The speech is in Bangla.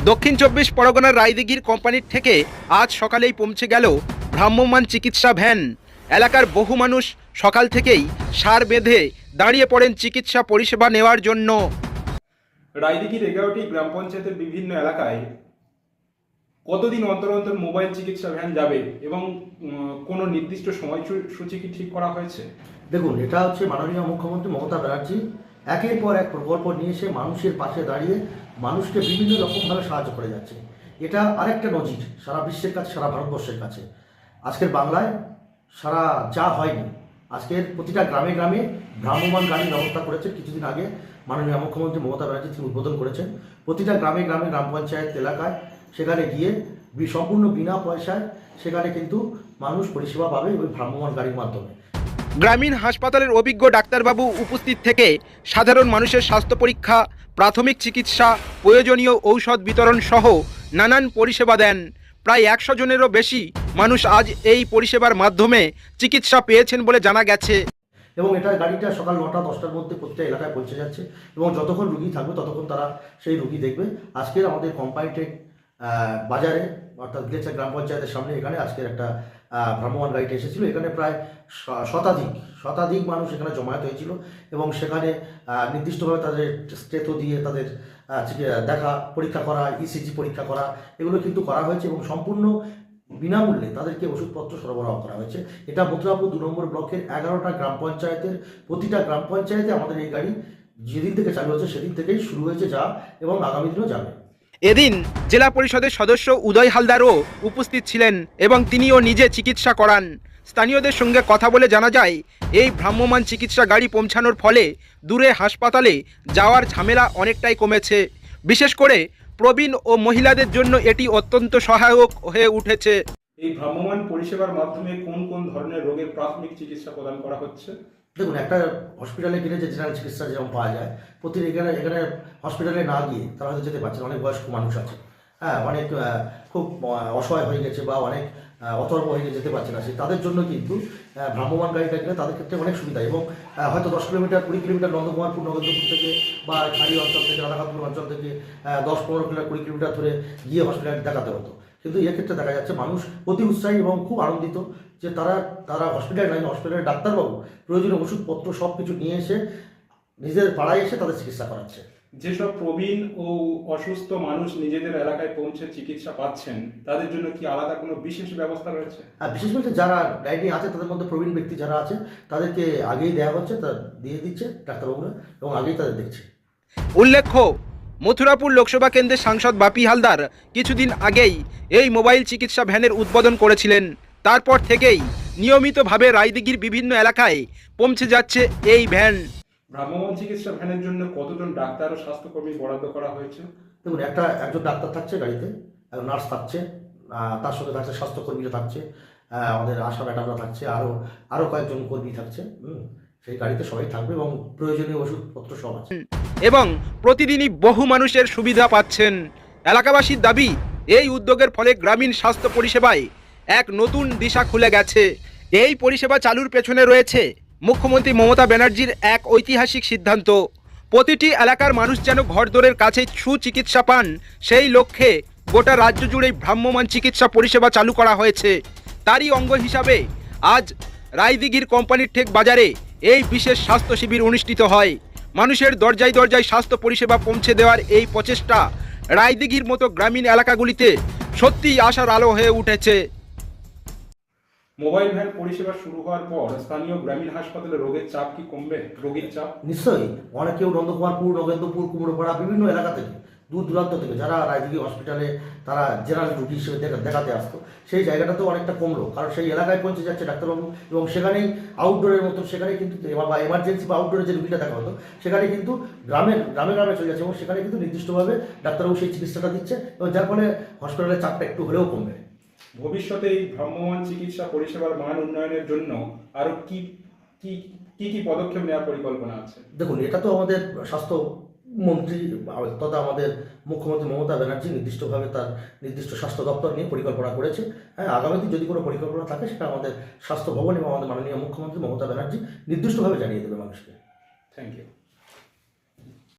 দক্ষিণ চব্বিশ পরগনার রায়দিঘির কোম্পানির থেকে আজ সকালেই পৌঁছে গেল ভ্রাম্যমাণ চিকিৎসা ভ্যান। এলাকার বহু মানুষ সকাল থেকেই সার বেঁধে দাঁড়িয়ে পড়েন চিকিৎসা পরিষেবা নেওয়ার জন্য। রায়দিঘির 11টি গ্রাম পঞ্চায়েতের বিভিন্ন এলাকায় কতদিন অন্তর অন্তর মোবাইল চিকিৎসা ভ্যান যাবে এবং কোনো নির্দিষ্ট সময়সূচি কি ঠিক করা হয়েছে? দেখুন, এটা হচ্ছে মাননীয় মুখ্যমন্ত্রী মমতা ব্যানার্জি একের পর এক প্রকল্প নিয়ে এসে মানুষের পাশে দাঁড়িয়ে মানুষকে বিভিন্ন রকমভাবে সাহায্য করে যাচ্ছে। এটা আরেকটা নজির সারা বিশ্বের কাছে, সারা ভারতবর্ষের কাছে। আজকের বাংলায় সারা যা হয়নি, আজকের প্রতিটা গ্রামে গ্রামে ভ্রাম্যমাণ গাড়ির ব্যবস্থা করেছে। কিছুদিন আগে মাননীয় মুখ্যমন্ত্রী মমতা ব্যানার্জি তিনি উদ্বোধন করেছেন। প্রতিটা গ্রামে গ্রামে গ্রাম পঞ্চায়েত এলাকায় সেখানে গিয়ে সম্পূর্ণ বিনা পয়সায় সেখানে কিন্তু মানুষ পরিষেবা পাবে ওই ভ্রাম্যমাণ গাড়ির মাধ্যমে। গ্রামীণ হাসপাতালের অভিজ্ঞ ডাক্তারবাবু উপস্থিত থেকে সাধারণ মানুষের স্বাস্থ্য পরীক্ষা, প্রাথমিক চিকিৎসা, প্রয়োজনীয় ঔষধ বিতরণ সহ নানান পরিষেবা দেন। প্রায় 100 জনেরও বেশি মানুষ আজ এই পরিষেবার মাধ্যমে চিকিৎসা পেয়েছেন বলে জানা গেছে। এবং এটা গাড়িটা সকাল 9টা-10টার মধ্যে প্রত্যেক এলাকায় পৌঁছে যাচ্ছে এবং যতক্ষণ রুগী থাকবে ততক্ষণ তারা সেই রুগী দেখবে। আজকের আমাদের কোম্পানিটেক বাজারে অর্থাৎ গিলেচা গ্রাম পঞ্চায়েতের সামনে এখানে আজকের একটা ভ্রাম্যমাণ গাড়িটা এসেছিলো। এখানে প্রায় শতাধিক মানুষ এখানে জমায়েত হয়েছিল এবং সেখানে নির্দিষ্টভাবে তাদের স্টেথো দিয়ে তাদের দেখা পরীক্ষা করা, ইসিজি পরীক্ষা করা, এগুলো কিন্তু করা হয়েছে এবং সম্পূর্ণ বিনামূল্যে তাদেরকে ওষুধপত্র সরবরাহ করা হয়েছে। এটা মথুরাপুর 2 নম্বর ব্লকের 11টা গ্রাম পঞ্চায়েতের প্রতিটা গ্রাম পঞ্চায়েতে আমাদের এই গাড়ি যেদিন থেকে চালু হচ্ছে সেদিন থেকেই শুরু হয়েছে যা এবং আগামী দিনও যাবে। এদিন জেলা পরিষদের সদস্য উদয় হালদারও উপস্থিত ছিলেন এবং তিনিও নিজে চিকিৎসা করান। স্থানীয়দের সঙ্গে কথা বলে জানা যায়, এই ভ্রাম্যমাণ চিকিৎসা গাড়ি পৌঁছানোর ফলে দূরে হাসপাতালে যাওয়ার ঝামেলা অনেকটাই কমেছে। বিশেষ করে প্রবীণ ও মহিলাদের জন্য এটি অত্যন্ত সহায়ক হয়ে উঠেছে। এই ভ্রাম্যমাণ পরিষেবার মাধ্যমে কোন কোন ধরনের রোগের প্রাথমিক চিকিৎসা প্রদান করা হচ্ছে? দেখুন, একটা হসপিটালে গেলে যে জেনারেল চিকিৎসা যেমন পাওয়া যায়, এখানে হসপিটালে না গিয়ে তারা হয়তো যেতে পারছে না। অনেক বয়স্ক মানুষ আছে, অনেক খুব অসহায় হয়ে গেছে বা অনেক অতর্ক হয়ে যেতে পারছে না, তাদের জন্য কিন্তু ভ্রাম্যমাণ গাড়িটা গেলে তাদের ক্ষেত্রে অনেক সুবিধা। এবং হয়তো 10 কিলোমিটার 20 কিলোমিটার নগেন্দ্রপুর থেকে বা খাড়ি অঞ্চল থেকে রাধাকান্তপুর অঞ্চল থেকে 10-15 কিলোমিটার 20 কিলোমিটার ধরে গিয়ে হসপিটালে দেখাতে হতো। কিন্তু এক্ষেত্রে দেখা যাচ্ছে মানুষ অতি উৎসাহী এবং খুব আনন্দিত যে তারা হসপিটালে নাই, হসপিটালের ডাক্তারবাবু প্রয়োজনীয় ওষুধপত্র সব কিছু নিয়ে এসে নিজের পাড়ায় এসে তাদের চিকিৎসা করাচ্ছে। যেসব প্রবীণ ও অসুস্থ মানুষ নিজেদের এলাকায় পৌঁছে চিকিৎসা পাচ্ছেন তাদের জন্য কি আলাদা কোনো বিশেষ ব্যবস্থা রয়েছে? বিশেষ করে যারা ডায়াবেটি আছে তাদের মধ্যে প্রবীণ ব্যক্তি যারা আছে তাদেরকে আগেই দেওয়া হচ্ছে, তা দিয়ে দিচ্ছে ডাক্তারবাবুরা এবং আগেই তাদের দেখছে। উল্লেখ্য, মথুরাপুর লোকসভা কেন্দ্রের সাংসদ বাপি হালদার কিছুদিন আগেই এই মোবাইল চিকিৎসা ভ্যানের উদ্বোধন করেছিলেন। তারপর থেকেই নিয়মিতভাবে রায়দিঘির বিভিন্ন এলাকায় পৌঁছে যাচ্ছে এই ভ্যান। ভ্রাম্যমাণ চিকিৎসা ভ্যানের জন্য কতজন ডাক্তার ও স্বাস্থ্যকর্মী বরাদ্দ করা হয়েছে? দেখুন, একজন ডাক্তার থাকছে গাড়িতে, একজন নার্স থাকছে, তার সঙ্গে থাকছে স্বাস্থ্যকর্মীরা থাকছে, আমাদের আশা ম্যাডামরা থাকছে, আরও কয়েকজন কর্মী থাকছে। সেই গাড়িতে সবাই থাকবে এবং প্রয়োজনীয় ওষুধপত্র সব আছে এবং প্রতিদিনই বহু মানুষের সুবিধা পাচ্ছেন। এলাকাবাসীর দাবি, এই উদ্যোগের ফলে গ্রামীণ স্বাস্থ্য পরিষেবায় এক নতুন দিশা খুলে গেছে। এই পরিষেবা চালুর পেছনে রয়েছে মুখ্যমন্ত্রী মমতা ব্যানার্জির এক ঐতিহাসিক সিদ্ধান্ত। প্রতিটি এলাকার মানুষ যেন ঘরদোরের কাছে সুচিকিৎসা পান, সেই লক্ষ্যে গোটা রাজ্য জুড়েই ভ্রাম্যমাণ চিকিৎসা পরিষেবা চালু করা হয়েছে। তারই অঙ্গ হিসাবে আজ রায়দিঘির কোম্পানির টেক বাজারে এই বিশেষ স্বাস্থ্য শিবির অনুষ্ঠিত হয়। মানুষের দরজায় দরজায় স্বাস্থ্য পরিষেবা পৌঁছে দেওয়ার এই প্রচেষ্টা রায়দিঘির মতো গ্রামীণ এলাকাগুলিতে সত্যিই আশার আলো হয়ে উঠেছে। মোবাইল ভ্যান পরিষেবা শুরু হওয়ার পর স্থানীয় গ্রামীণ হাসপাতালে রোগের চাপ কি কমবে? রোগীর চাপ নিশ্চয়ই। অনেকেও নন্দকুমারপুর, নগেন্দ্রপুর, কুমড়োপাড়া বিভিন্ন এলাকা থেকে দূর দূরান্ত থেকে যারা রায়দিঘি হসপিটালে তারা জেনারেল রুগী হিসেবে দেখাতে আসতো, সেই জায়গাটাতেও অনেকটা কমলো, কারণ সেই এলাকায় পৌঁছে যাচ্ছে ডাক্তারবাবু এবং সেখানেই আউটডোরের মতো সেখানে কিন্তু বা এমার্জেন্সি বা আউটডোরে যে রুগীটা দেখা হতো সেখানে কিন্তু গ্রামে চলে যাচ্ছে এবং সেখানে কিন্তু নির্দিষ্টভাবে ডাক্তারবাবু সেই চিকিৎসাটা দিচ্ছে এবং যার ফলে হসপিটালের চাপটা একটু হলেও কমবে। ভবিষ্যতে এই ভ্রাম্যমাণ চিকিৎসা পরিষেবার মান উন্নয়নের জন্য আরো কি পদক্ষেপ নেওয়ার পরিকল্পনা আছে? দেখুন, এটা তো আমাদের স্বাস্থ্যমন্ত্রী তথা আমাদের মুখ্যমন্ত্রী মমতা ব্যানার্জি নির্দিষ্টভাবে তার নির্দিষ্ট স্বাস্থ্য দপ্তর নিয়ে পরিকল্পনা করেছে। আগামী দিন যদি কোনো পরিকল্পনা থাকে সেটা আমাদের স্বাস্থ্য ভবন এবং আমাদের মাননীয় মুখ্যমন্ত্রী মমতা ব্যানার্জি নির্দিষ্টভাবে জানিয়ে দেবে মানুষকে। Thank you.